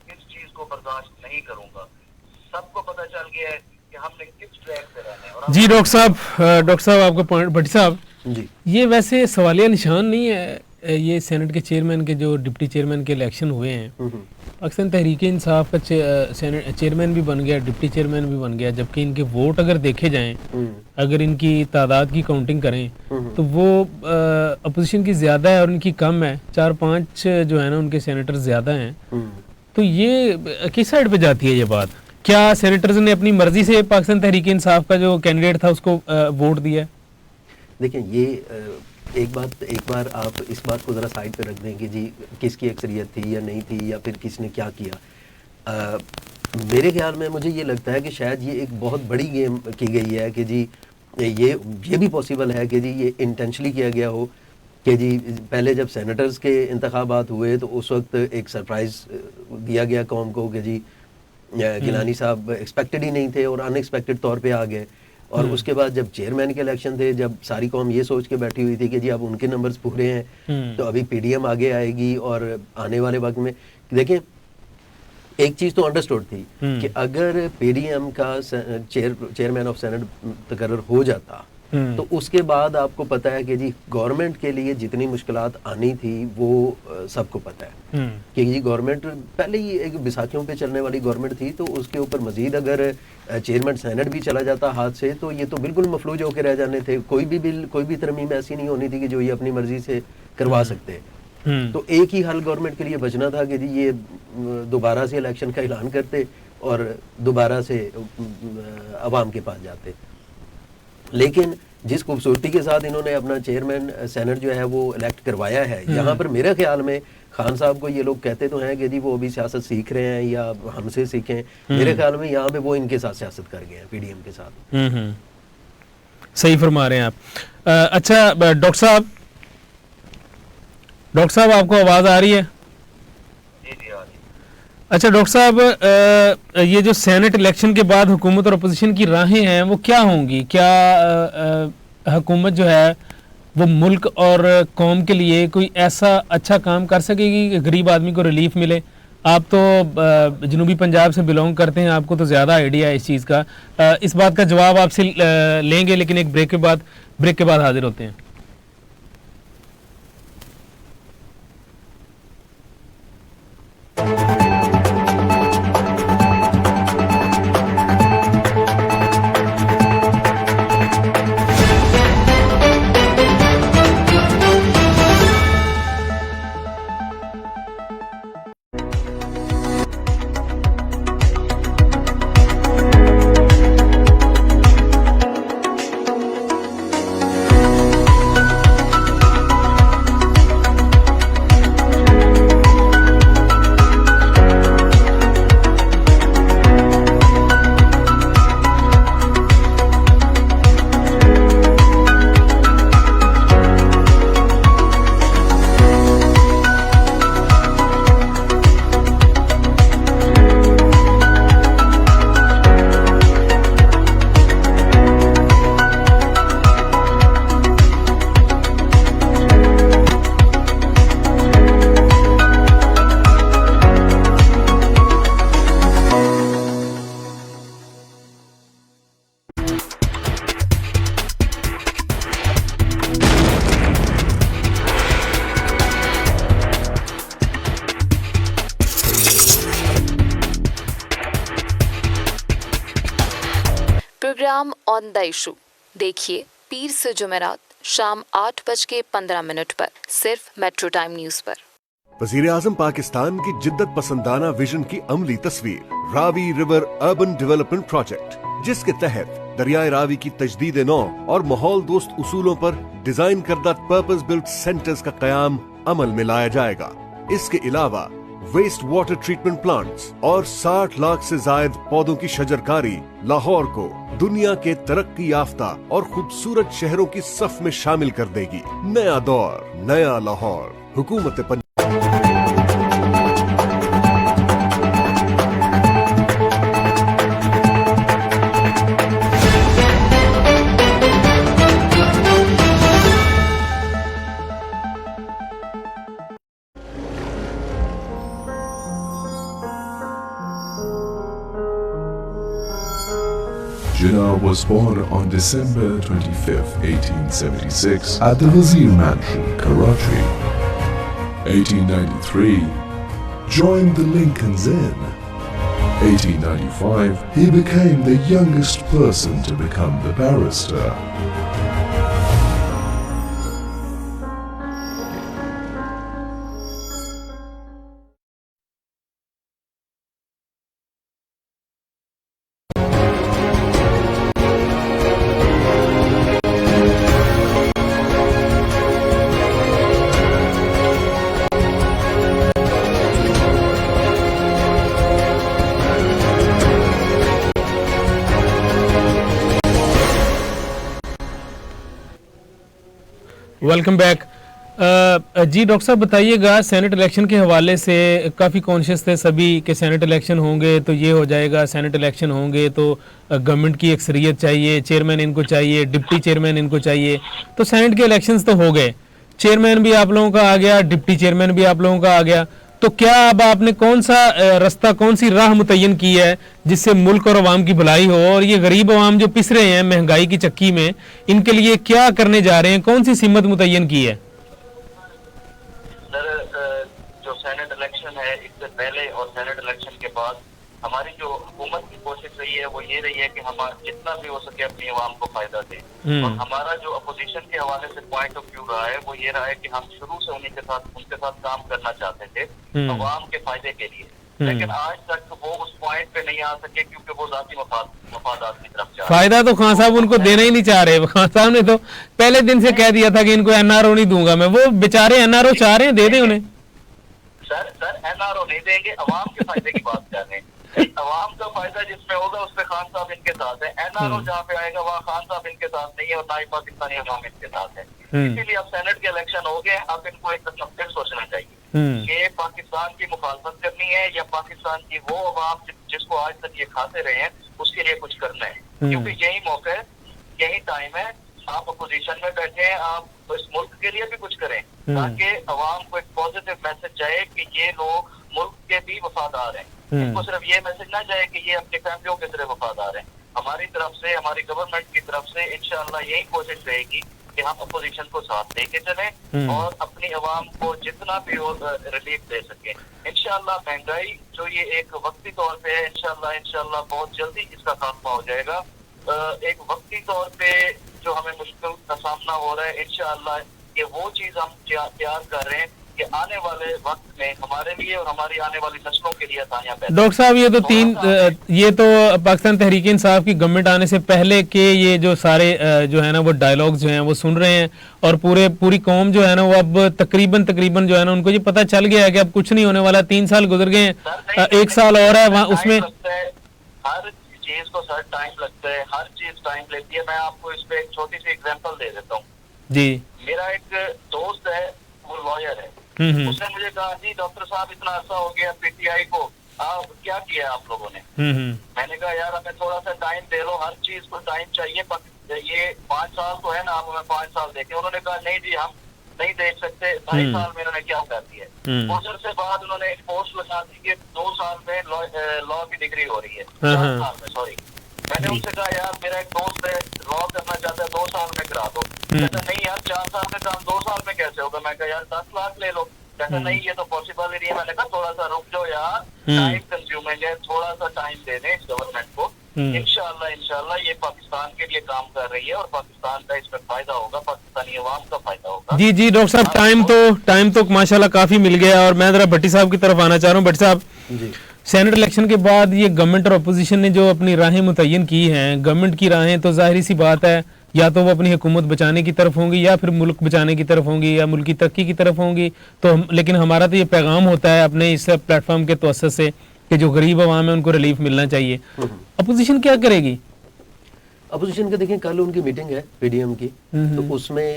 इस चीज को बर्दाश्त नहीं करूंगा। सबको पता चल गया है कि हमने किस ट्रैक पे रहना है। और जी डॉक्टर साहब आपका पॉइंट, भट्टी साहब जी, ये वैसे सवालिया निशान नहीं है ये सेनेट के चेयरमैन के जो डिप्टी चेयरमैन के इलेक्शन हुए हैं, पाकिस्तान तहरीक इंसाफ का चेयरमैन भी बन गया, डिप्टी चेयरमैन भी बन गया, जबकि इनके वोट अगर देखे जाएं, अगर इनकी तादाद की काउंटिंग करें तो वो अपोजिशन की ज़्यादा है और इनकी कम है, 4-5 जो है ना उनके सेनेटर ज़्यादा हैं। तो ये किस साइड पे जाती है ये बात? क्या सेनेटर्स ने अपनी मर्जी से पाकिस्तान तहरीक इंसाफ का जो कैंडिडेट था उसको वोट दिया? देखिए ये एक बार आप इस बात को ज़रा साइड पे रख दें कि जी किसकी अक्सरियत थी या नहीं थी या फिर किसने क्या किया। मेरे ख्याल में मुझे ये लगता है कि शायद ये एक बहुत बड़ी गेम की गई है कि जी ये भी पॉसिबल है कि जी ये इंटेंशनली किया गया हो कि जी पहले जब सेनेटर्स के इंतखाबात हुए तो उस वक्त एक सरप्राइज़ दिया गया कौम को कि जी गिलानी साहब एक्सपेक्टेड ही नहीं थे और अनएक्सपेक्टेड तौर पे आ गए। और उसके बाद जब चेयरमैन के इलेक्शन थे, जब सारी कौम ये सोच के बैठी हुई थी कि जी अब उनके नंबर्स पूरे हैं तो अभी पीडीएम आगे आएगी और आने वाले वक्त में देखें एक चीज़ तो अंडरस्टूड थी कि अगर पीडीएम का चेयरमैन ऑफ सेनेट तकर्रर हो जाता तो उसके बाद आपको पता है कि जी गवर्नमेंट के लिए जितनी मुश्किलात आनी थी वो सबको पता है कि जी गवर्नमेंट पहले ही एक बैसाखियों पे चलने वाली गवर्नमेंट थी, तो उसके ऊपर मजीद अगर चेयरमैन सेनेट भी चला जाता हाथ से तो ये तो बिल्कुल मफलूज होकर रह जाने थे। कोई भी बिल, कोई भी तरमीम ऐसी नहीं होनी थी कि जो ये अपनी मर्जी से करवा सकते। तो एक ही हल गवर्नमेंट के लिए बचना था कि जी ये दोबारा से इलेक्शन का ऐलान करते और दोबारा से अवाम के पास जाते। लेकिन जिस खूबसूरती के साथ इन्होंने अपना चेयरमैन सेनेट जो है वो इलेक्ट करवाया है, यहाँ पर मेरे ख्याल में खान साहब को ये लोग कहते तो हैं कि जी वो अभी सियासत सीख रहे हैं या हमसे सीखें, मेरे ख्याल में यहाँ पे वो इनके साथ सियासत कर गए हैं पीडीएम के साथ। सही फरमा रहे हैं आप। अच्छा डॉक्टर साहब आपको आवाज़ आ रही है? अच्छा डॉक्टर साहब, ये जो सेनेट इलेक्शन के बाद हुकूमत और अपोजिशन की राहें हैं वो क्या होंगी? क्या हुकूमत जो है वो मुल्क और कौम के लिए कोई ऐसा अच्छा काम कर सकेगी कि गरीब आदमी को रिलीफ मिले? आप तो जनूबी पंजाब से बिलोंग करते हैं, आपको तो ज़्यादा आइडिया है इस चीज़ का। इस बात का जवाब आपसे लेंगे, लेकिन एक ब्रेक के बाद हाजिर होते हैं। प्रोग्राम ऑन द इशू देखिए पीर से जुमेरात शाम 8:15 पर सिर्फ मेट्रो टाइम न्यूज पर। वजीर आजम पाकिस्तान की जिद्दत पसंदाना विजन की अमली तस्वीर Ravi river urban development project, जिसके तहत दरियाए रावी की तजदीद नौ और माहौल दोस्त उसूलों पर डिजाइन करदा पर्पस बिल्ट सेंटर्स का कयाम अमल में लाया जाएगा। इसके अलावा वेस्ट वाटर ट्रीटमेंट प्लांट्स और 60 लाख से जायद पौधों की शजरकारी लाहौर को दुनिया के तरक्की याफ्ता और खूबसूरत शहरों की सफ में शामिल कर देगी। नया दौर, नया लाहौर, हुकूमत Jinnah was born on December 25, 1876 at the Wazir Mansion, Karachi. 1893, joined the Lincoln's Inn. 1895, he became the youngest person to become the barrister. Welcome back. जी डॉक्टर साहब बताइएगा, सेनेट इलेक्शन के हवाले से काफ़ी कॉन्शियस थे सभी कि सेनेट इलेक्शन होंगे तो ये हो जाएगा, सेनेट इलेक्शन होंगे तो गवर्नमेंट की अक्सरियत चाहिए, चेयरमैन इनको चाहिए, डिप्टी चेयरमैन इनको चाहिए। तो सेनेट के इलेक्शंस तो हो गए, चेयरमैन भी आप लोगों का आ गया, डिप्टी चेयरमैन भी आप लोगों का आ गया। तो क्या अब आपने कौन सा रास्ता, कौन सी राह मुतय्यन की है जिससे मुल्क और अवाम की भलाई हो, और ये गरीब अवाम जो पिस रहे हैं महंगाई की चक्की में, इनके लिए क्या करने जा रहे हैं, कौन सी सिमत मुतय्यन की है? सर, जो सेनेट इलेक्शन है, इससे पहले और सेनेट इलेक्शन के बाद हमारी जो हुकूमत की कोशिश रही है वो ये रही है कि हम जितना भी हो सके अपनी आवाम को फायदा दें। और हमारा जो अपोजिशन के हवाले से पॉइंट ऑफ व्यू रहा है वो ये रहा है कि हम शुरू से उनके साथ काम करना चाहते थे आवाम के फायदे के लिए, लेकिन आज तक वो उस पॉइंट पे नहीं आ सके क्योंकि वो जाती मफादात की तरफ जा। फायदा तो खान साहब उनको देना ही नहीं चाह रहे। खान साहब ने तो पहले दिन से कह दिया था कि इनको एनआरओ नहीं दूंगा मैं। वो बेचारे एनआरओ चाह रहे हैं, दे दें उन्हें। सर एनआरओ नहीं देंगे, अवाम के फायदे की बात कर रहे हैं। अवाम का फायदा जिसमें होगा उस पे खान साहब इनके साथ है। एनआरओ जहाँ पे आएगा वहाँ खान साहब इनके साथ नहीं है और ना ही पाकिस्तानी अवाम इनके साथ है। इसीलिए अब सेनेट के इलेक्शन हो गए, अब इनको एक फिर सोचना चाहिए कि पाकिस्तान की मुखालफत करनी है या पाकिस्तान की वो अवाम जिसको आज तक ये खाते रहे हैं उसके लिए कुछ करना है। क्योंकि यही मौका है, यही टाइम है, आप अपोजिशन में बैठे हैं, आप इस मुल्क के लिए भी कुछ करें ताकि अवाम को एक पॉजिटिव मैसेज जाए कि ये लोग मुल्क के भी वफादार हैं। इनको सिर्फ ये मैसेज ना जाए कि ये अपनी फैमिलियों के सिर्फ वफादार हैं। हमारी तरफ से, हमारी गवर्नमेंट की तरफ से इंशाअल्लाह यही कोशिश रहेगी कि हम अपोजिशन को साथ लेके चलें और अपनी आवाम को जितना भी हो रिलीफ दे सकें। इंशाअल्लाह महंगाई जो ये एक वक्ती तौर पे है, इंशाअल्लाह बहुत जल्दी इसका खात्मा हो जाएगा। एक वक्ती तौर पे जो हमें मुश्किल का सामना हो रहा है, इंशाअल्लाह ये वो चीज हम तैयार कर रहे हैं कि आने वाले वक्त में हमारे लिए और हमारी आने वाली नस्लों के लिए आसानियां पैदा। डॉक्टर साहब ये तो पाकिस्तान तहरीक इंसाफ की गवर्नमेंट आने से पहले के ये जो सारे जो है ना वो डायलॉग्स जो हैं वो सुन रहे हैं और पूरी कौम जो है ना वो अब तकरीबन जो है ना उनको ये पता चल गया है कि अब कुछ नहीं होने वाला। 3 साल गुजर गए हैं, 1 साल और है वहाँ, उसमें हर चीज को सर टाइम लगता है, हर चीज टाइम लेती है। मैं आपको इस पे एक छोटी सी एग्जांपल दे देता हूँ जी। मेरा एक दोस्त है, वो लॉयर है। उसने मुझे कहा जी डॉक्टर साहब इतना अर्सा हो गया पीटीआई को, क्या किया आप लोगों ने? मैंने कहा यार हमें थोड़ा सा टाइम दे लो, हर चीज को टाइम चाहिए। ये 5 साल तो है ना, आप हमें 5 साल देखें। उन्होंने कहा नहीं जी हम नहीं देख सकते। 2.5 साल में उन्होंने क्या कर दिया? पोस्टर से बाद उन्होंने एक पोस्ट लगा दी कि 2 साल में लॉ की डिग्री हो रही है, 4 साल में, सॉरी। मैंने उनसे कहा यार मेरा एक दोस्त है लॉ करना चाहता है, 2 साल में करा दो। कहता नहीं यार 4 साल में काम 2 साल में कैसे होगा? मैं कहा यार 10 लाख ले लो। कहता नहीं ये तो पॉसिबल ही नहीं है। मैंने कहा थोड़ा सा रुक जाओ यार, टाइम कंज्यूमिंग है, थोड़ा सा टाइम दे दें इस गवर्नमेंट को। इंशाल्लाह ये पाकिस्तान के लिए काम कर रही है और पाकिस्तान का इसमें फायदा होगा, पाकिस्तानी अवाम का फायदा होगा। जी जी डॉक्टर साहब, टाइम तो माशाल्लाह काफी मिल गया, और मैं जरा भट्टी साहब की तरफ आना चाह रहा हूँ। भट्टी साहब, सेनेट इलेक्शन के बाद ये गवर्नमेंट और अपोजिशन ने जो अपनी राहें मुतय्यन की हैं, गवर्नमेंट की राहें तो जाहिर सी बात है या तो वो अपनी हुकूमत बचाने की तरफ होंगी या फिर मुल्क बचाने की तरफ होंगी या मुल्क की तरक्की की तरफ होंगी। तो लेकिन हमारा तो ये पैगाम होता है अपने इस प्लेटफॉर्म के तवज्जुह से कि जो गरीब अवाम है उनको रिलीफ मिलना चाहिए। अपोजिशन क्या करेगी? अपोजिशन का देखें, कल उनकी मीटिंग है पीडीएम की, तो उसमें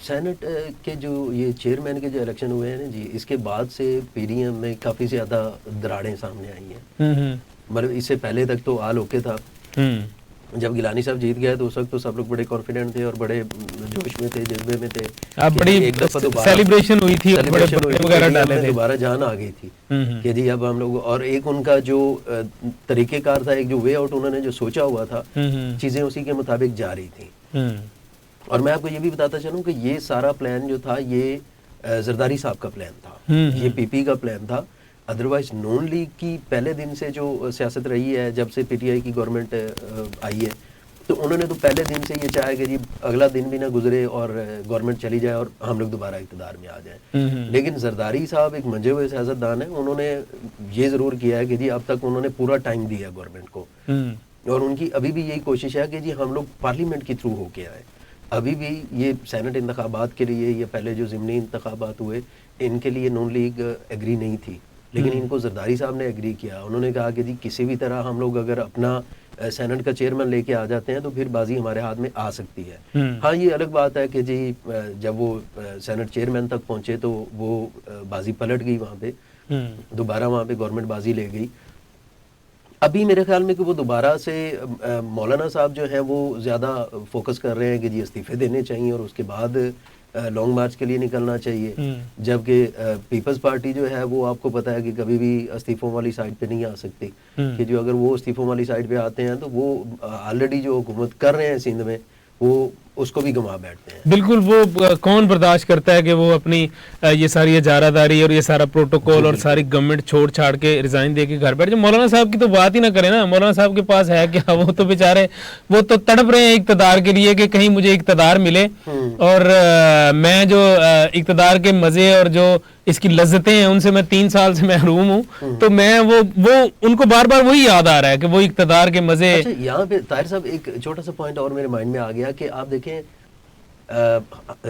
सेनेट के जो ये चेयरमैन के जो इलेक्शन हुए हैं ना जी, इसके बाद से पीडीएम में काफ़ी ज़्यादा दरारें सामने आई हैं। मतलब इससे पहले तक तो आल ओके था। जब गिलानी साहब जीत गए तो उस वक्त तो सब लोग बड़े कॉन्फिडेंट थे और बड़े जोश में थे, जज्बे में थे। अब बड़ी सेलिब्रेशन हुई थी, वगैरह डाले थे, दोबारा जान आ गई थी कि जी अब हम लोग, और एक उनका जो तरीकेकार था, एक जो वे आउट उन्होंने जो सोचा हुआ था, चीज़ें उसी के मुताबिक जा रही थी। और मैं आपको ये भी बताता चलूँ कि ये सारा प्लान जो था ये जरदारी साहब का प्लान था, ये पीपी का प्लान था। अदरवाइज नून लीग की पहले दिन से जो सियासत रही है, जब से पीटीआई की गवर्नमेंट आई है, तो उन्होंने तो पहले दिन से ये चाहा कि जी अगला दिन भी ना गुजरे और गवर्नमेंट चली जाए और हम लोग दोबारा इक़्तिदार में आ जाएं। लेकिन जरदारी साहब एक मंजे हुए सियासतदान हैं, उन्होंने ये ज़रूर किया है कि जी अब तक उन्होंने पूरा टाइम दिया गवर्नमेंट को, और उनकी अभी भी यही कोशिश है कि जी हम लोग पार्लियामेंट के थ्रू होके आए। अभी भी ये सेनेट इंतखाबात के लिए या पहले जो ज़िमनी इंतखाबात हुए, इनके लिए नून लीग एग्री नहीं थी, लेकिन इनको जरदारी साहब ने एग्री किया। उन्होंने कहा कि जी किसी भी तरह हम लोग अगर अपना सेनेट का चेयरमैन लेके आ जाते हैं तो फिर बाजी हमारे हाथ में आ सकती है। हाँ, ये अलग बात है कि जी जब वो सेनेट चेयरमैन तक पहुंचे तो वो बाजी पलट गई, वहाँ पे दोबारा वहाँ पे गवर्नमेंट बाजी ले गई। अभी मेरे ख्याल में कि वो दोबारा से मौलाना साहब जो हैं वो ज़्यादा फोकस कर रहे हैं कि जी इस्तीफे देने चाहिए और उसके बाद लॉन्ग मार्च के लिए निकलना चाहिए, जबकि पीपल्स पार्टी जो है वो आपको पता है कि कभी भी इस्तीफों वाली साइड पे नहीं आ सकती, कि जो अगर वो इस्तीफों वाली साइड पे आते हैं तो वो ऑलरेडी जो हुकूमत कर रहे हैं सिंध में वो उसको भी गंवा बैठते हैं। बिल्कुल, वो कौन बर्दाश्त करता है कि वो अपनी ये सारी इजारादारी और ये सारा प्रोटोकॉल और सारी गवर्नमेंट छोड़ छाड़ के रिजाइन दे के घर बैठ जाए। मौलाना साहब की तो बात ही ना करें ना, मौलाना साहब के पास है क्या? वो तो बेचारे वो तो तड़प रहे हैं इक्तदार के लिए कि कहीं मुझे इक्तदार मिले और मैं जो इक्तदार के मजे और जो इसकी लज्जतें हैं उनसे मैं 3 साल से महरूम हूँ, तो मैं वो उनको बार बार वही याद आ रहा है कि वो इक्तदार के मजे। अच्छा, यहाँ पे ताहिर साहब एक छोटा सा पॉइंट और मेरे माइंड में आ गया कि आप देखें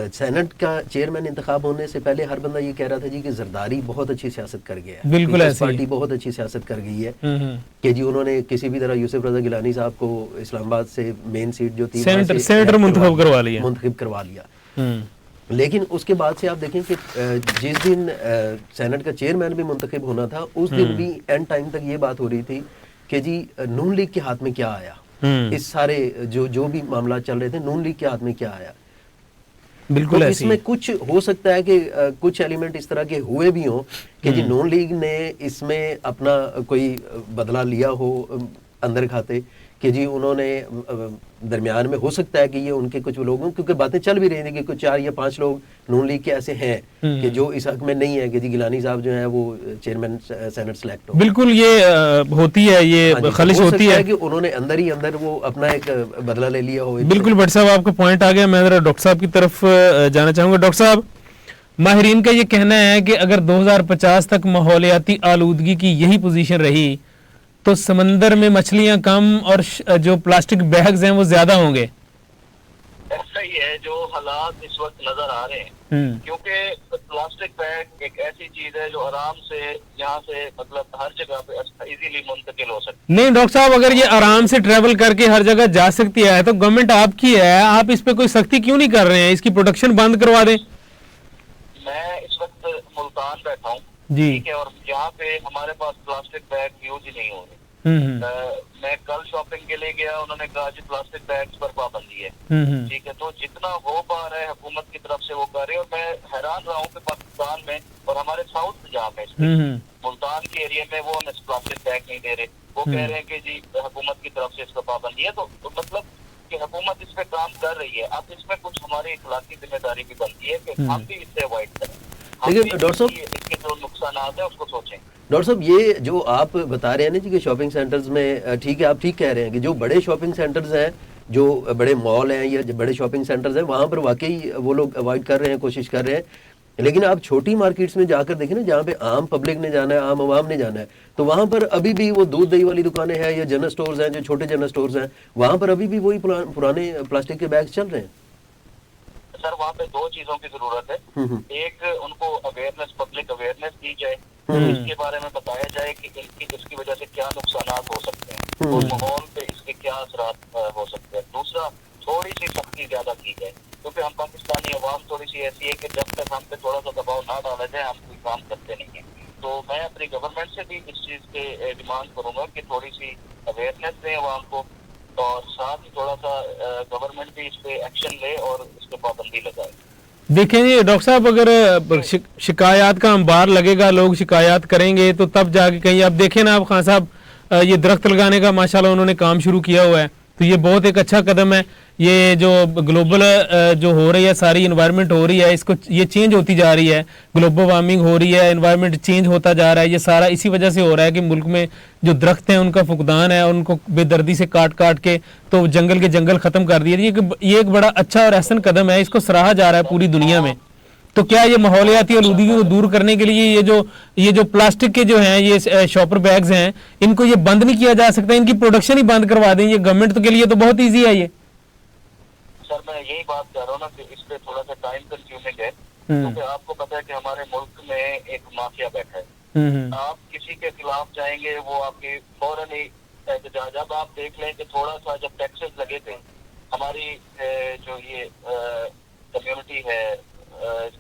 सेनेट का चेयरमैन इंतखाब होने से पहले हर बंदा ये कह रहा था जी कि जरदारी बहुत अच्छी सियासत कर गया है, बिल्कुल ऐसे पार्टी बहुत अच्छी सियासत कर गई है कि जी उन्होंने किसी भी तरह यूसुफ रजा गिलानी साहब को इस्लामाबाद से मेन सीट जो थी सेनेटर मुंतखब करवा लिया। लेकिन उसके बाद से आप देखें कि जिस दिन सेनेट का चेयरमैन भी मुंतखब होना था उस दिन भी एंड टाइम तक ये बात हो रही थी कि जी नून लीग के हाथ में क्या आया, इस सारे जो भी मामला चल रहे थे नून लीग के हाथ में क्या आया। बिल्कुल तो इसमें कुछ हो सकता है कि कुछ एलिमेंट इस तरह के हुए भी हों कि जी नून लीग ने इसमें अपना कोई बदला लिया हो अंदर खाते, कि जी उन्होंने दरमियान में हो सकता है कि ये उनके कुछ लोगों, क्योंकि बातें चल भी रही थी कि कुछ 4 या 5 लोग नून लीग के ऐसे हैं कि जो इस हक में नहीं है कि जी गिलानी साहब जो है वो चेयरमैन सेनेट सेलेक्ट हो। बिल्कुल, ये होती है, ये खलिश होती है कि उन्होंने अंदर ही अंदर वो अपना एक बदला ले लिया हो। बिल्कुल भट्ट साहब, आपका पॉइंट आ गया। मैं जरा डॉक्टर साहब की तरफ जाना चाहूंगा। डॉक्टर साहब, माहिरीन का ये कहना है कि अगर 2050 तक माहौलियाती आलूदगी की यही पोजीशन रही तो समंदर में मछलियां कम और जो प्लास्टिक बैग्स हैं वो ज्यादा होंगे। ऐसा ही है जो हालात इस वक्त नजर आ रहे हैं, क्योंकि प्लास्टिक बैग एक ऐसी चीज है जो आराम से यहाँ से मतलब हर जगह पे इजीली मुंतकिल हो सकती है। नहीं डॉक्टर साहब, अगर ये आराम से ट्रेवल करके हर जगह जा सकती है तो गवर्नमेंट आपकी है, आप इस पे कोई सख्ती क्यों नहीं कर रहे हैं? इसकी प्रोडक्शन बंद करवा दें। मैं इस वक्त मुल्तान बैठा हूँ जी, ठीक है, और यहाँ पे हमारे पास प्लास्टिक बैग यूज ही नहीं हो रहे। मैं कल शॉपिंग के लिए गया, उन्होंने कहा जी प्लास्टिक बैग्स पर पाबंदी है, ठीक है। तो जितना हो पा रहा है हुकूमत की तरफ से वो कर रहे हैं, और मैं हैरान रहा हूँ कि पाकिस्तान में और हमारे साउथ पंजाब में मुल्तान के एरिया में वो हमें प्लास्टिक बैग नहीं दे रहे। वो कह रहे हैं कि जी हुकूमत की तरफ से इसको पाबंदी है, तो मतलब कि हुकूमत इस पे काम कर रही है। अब इसमें कुछ हमारी इखलाकी जिम्मेदारी भी बनती है कि हम भी इससे अवॉइड करें, लेकिन डॉक्टर साहब इसके जो नुकसान है उसको सोचें। ڈاکٹر صاحب یہ جو آپ بتا رہے ہیں نا جی کہ شاپنگ سینٹرز میں ٹھیک ہے آپ ٹھیک کہہ رہے ہیں کہ جو بڑے شاپنگ سینٹرز ہیں جو بڑے مال ہیں یا بڑے شاپنگ سینٹرز ہیں وہاں پر واقعی وہ لوگ اوائڈ کر رہے ہیں کوشش کر رہے ہیں لیکن آپ چھوٹی مارکیٹس میں جا کر دیکھیں نا جہاں پہ عام پبلک نے جانا ہے عام عوام نے جانا ہے تو وہاں پر ابھی بھی وہ دودھ دہی والی دکانیں ہیں یا جنرل سٹورز ہیں جو چھوٹے جنرل سٹورز ہیں وہاں پر ابھی بھی وہی پرانے پلاسٹک کے بیگز چل رہے ہیں سر وہاں پہ دو چیزوں کی ضرورت ہے ایک ان کو اویئرنیس پبلک اویئرنیس دی جائے اس کے بارے میں بتایا جائے کہ اس کی وجہ سے کیا نقصانات ہو سکتے ہیں اور ماحول پہ اس کے کیا اثرات ہو سکتے ہیں دوسرا تھوڑی سی سختی زیادہ کی جائے کیونکہ ہم پاکستانی عوام تھوڑی سی ایسی ہے کہ جب تک ہم پہ تھوڑا سا دباؤ نہ ڈالا جائے ہم کوئی کام کرتے نہیں ہیں تو میں اپنی گورنمنٹ سے بھی اس چیز کے ڈیمانڈ کروں گا کہ تھوڑی سی اویئرنیس دیں عوام کو اور ساتھ ہی تھوڑا سا گورنمنٹ بھی اس پہ ایکشن لے اور اس پہ پابندی لگائے. دیکھیں جی ڈاکٹر صاحب اگر شکایات کا انبار لگے گا لوگ شکایات کریں گے تو تب جا کے کہیں آپ دیکھیں نا آپ خان صاحب یہ درخت لگانے کا ماشاءاللہ انہوں نے کام شروع کیا ہوا ہے تو یہ بہت ایک اچھا قدم ہے. یہ جو گلوبل جو ہو رہی ہے ساری انوائرمنٹ ہو رہی ہے اس کو یہ چینج ہوتی جا رہی ہے گلوبل وارمنگ ہو رہی ہے انوائرمنٹ چینج ہوتا جا رہا ہے یہ سارا اسی وجہ سے ہو رہا ہے کہ ملک میں جو درخت ہیں ان کا فقدان ہے اور ان کو بے دردی سے کاٹ کاٹ کے تو جنگل کے جنگل ختم کر دیے. یہ ایک بڑا اچھا اور احسن قدم ہے اس کو سراہا جا رہا ہے پوری دنیا میں. تو کیا یہ ماحولیاتی آلودگی کو دور کرنے کے لیے یہ جو پلاسٹک کے جو ہیں یہ شاپر بیگز ہیں ان کو یہ بند نہیں کیا جا سکتا ان کی پروڈکشن ہی بند کروا دیں یہ گورنمنٹ کے لیے تو بہت ایزی ہے یہ. سر میں یہی بات کر رہا ہوں نا کہ اس پہ تھوڑا سا ٹائم کنزیومنگ ہے کیونکہ آپ کو پتا ہے کہ ہمارے ملک میں ایک مافیا بیٹھا ہے آپ کسی کے خلاف جائیں گے وہ آپ کی فوراً ہی جب آپ دیکھ لیں کہ تھوڑا سا جب ٹیکسز لگے تھے ہماری جو یہ کمیونٹی ہے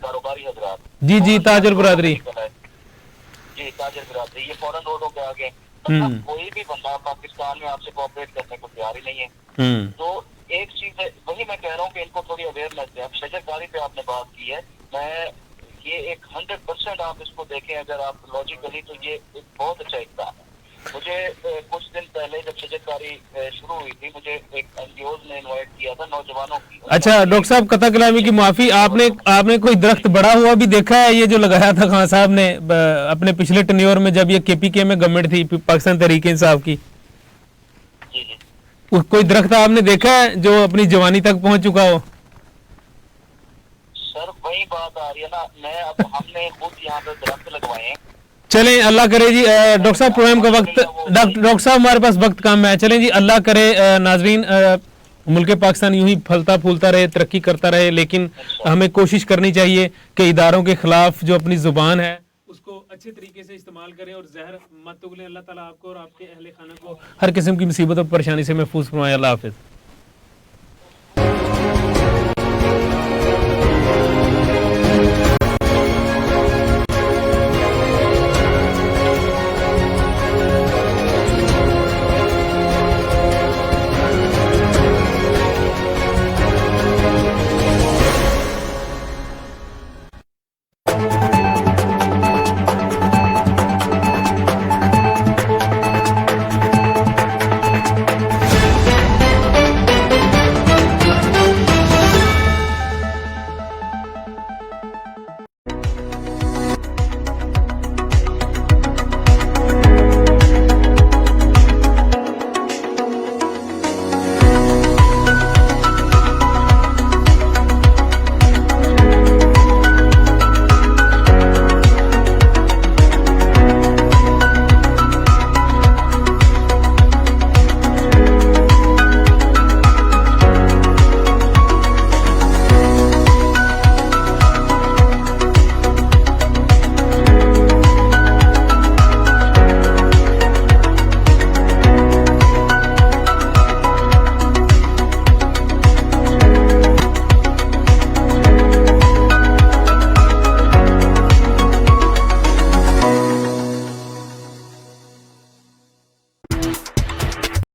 کاروباری حضرات جی تاجر برادری یہ فوراً روڈوں پہ آ گئے کوئی بھی بندہ پاکستان میں آپ سے کوآپریٹ کرنے کو تیار ہی نہیں ہے. تو ایک چیز ہے وہی میں کہہ رہا ہوں کہ ان کو تھوڑی اویئرنیس ہے. اب شجرکاری پہ آپ نے بات کی ہے میں یہ ایک 100% آپ اس کو دیکھیں اگر آپ لاجیکلی تو یہ ایک بہت اچھا اقدام ہے. مجھے کچھ دن پہلے جب شجرکاری شروع ہوئی تھی مجھے ایک NGOز نے انوائٹ کیا تھا نوجوانوں کی. اچھا ڈاکٹر صاحب قطع کلامی کی معافی آپ نے کوئی درخت بڑا ہوا بھی دیکھا ہے یہ جو لگایا تھا خان صاحب نے اپنے پچھلے ٹینیور میں جب یہ KPK میں گورنمنٹ تھی پاکستان تحریک انصاف کی کوئی درخت آپ نے دیکھا ہے جو اپنی جوانی تک پہنچ چکا ہو؟ سر وہی بات آ رہی ہے نا میں اب ہم نے خود یہاں پہ درخت لگوائے ہیں. چلیں اللہ کرے جی ڈاکٹر صاحب پروگرام کا وقت ڈاکٹر صاحب ہمارے پاس وقت کم ہے. چلیں جی اللہ کرے ناظرین ملک پاکستان یوں ہی پھلتا پھولتا رہے ترقی کرتا رہے لیکن ہمیں کوشش کرنی چاہیے کہ اداروں کے خلاف جو اپنی زبان ہے اس کو اچھے طریقے سے استعمال کریں اور زہر مت اگلیں. اللہ تعالیٰ آپ کو اور آپ کے اہل خانہ کو ہر قسم کی مصیبت اور پریشانی سے محفوظ فرمائے. اللہ حافظ.